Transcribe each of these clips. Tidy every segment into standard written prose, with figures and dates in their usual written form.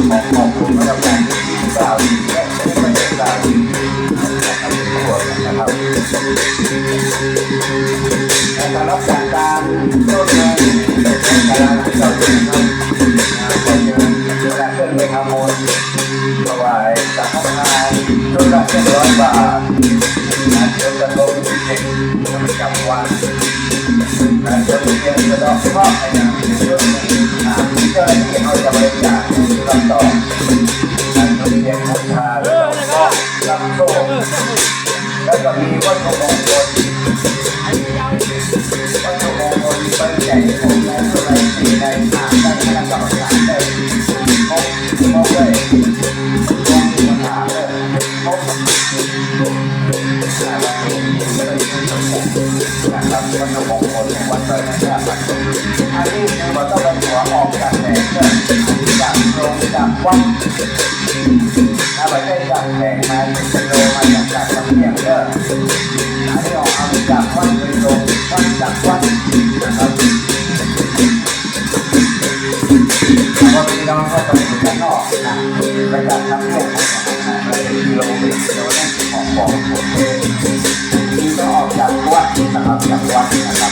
ขอบคุณพนักงานที่กล่าวดีและไม่ได้กล่าวดีทั้งหมดนะครับการรับจากการต้นเงินเป็นการที่เราจะทำคนเงินเวลาขึ้นไปทำโอนถวายจากพนักงานชุดละ100 บาทเดี๋ยวจะลงเช็คประจำวันเดี๋ยวเรียนจะต้องมอบให้อย่างเยอะเจ้าหน้าที่เขาจะบริจาคลำต่อการเรียนบูชาแล้วก็ลำโซ่แล้วก็มีวัตถุมงคลวัตถุมงคลเป็นใหญ่ของในตัวในสี่ในฐานได้ขนาดกรรมฐานได้มองได้มองดูปัญหาเลยมองนะครับวัตถุมงคลวัดเลยนะครับอันนี้คือมันต้องเป็นหัวออกจากแหล่งจากลงจากวัดถ้าไม่ได้จากแหล่งมาเป็นโลมาจากทำเนียงเด้ออันนี้ออกเอาจากวัดไปลงวัดจากวัดนะครับพอพี่น้องก็ต้องอยู่ด้านนอกนะไปจากทำเนียงไปกิโลเมตรนั่นของบอกผมที่ต้องออกจากวัดนะครับจากวัดนะครับ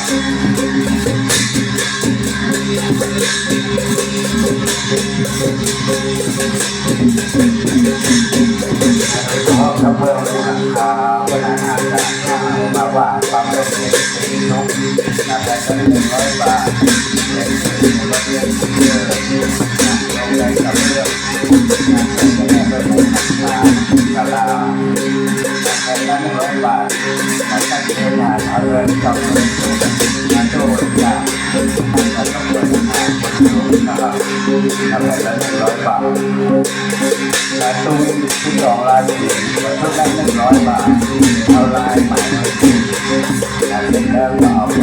เพราะจะเพิ่มราคาเวลาอาจจะมาว่าความเป็นสีนกแต่ก็100 บาทในที่เราเรียนเยอะเราได้กับเรื่องแม่ไปบุญตลาดแค่ละ100 บาทมาตั้งใจงานเอาเงินกับเงินมาโดนจากเราต้องเปิดงานคนดูนะครับทำให้ละ100 บาทการตู้ที่2 ลายสีทุกได้100 บาทเอาลายใหม่การเสร็จแล้วก็เอาไป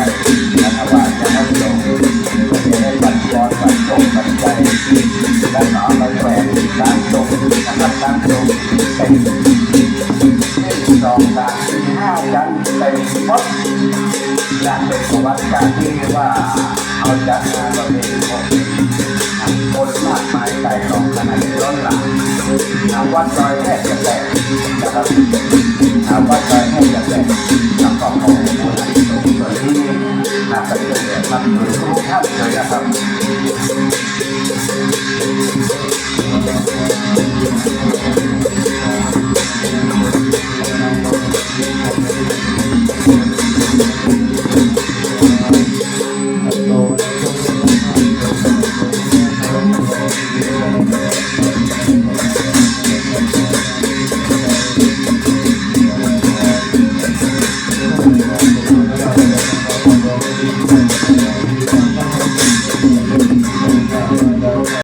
ถวายจะให้ลงจะได้บัตรบอลบัตรส่งบัตรใจแล้วเอาไปแขวนร้านส่งนะครับร้านส่งเป็น1 2 3 4 5 จันเต็มหมดนั่นเป็นประวัติการที่ว่าเอาจัดงานประเพณีคนมากมายใจของขนาดล้นหลามวัดซอยแทบจะแตกนะครับวัดซอยแทบจะแตกทำของคนส่วนที่น่าจะเป็นแบบทำโดยทุกท่านเลยนะครับ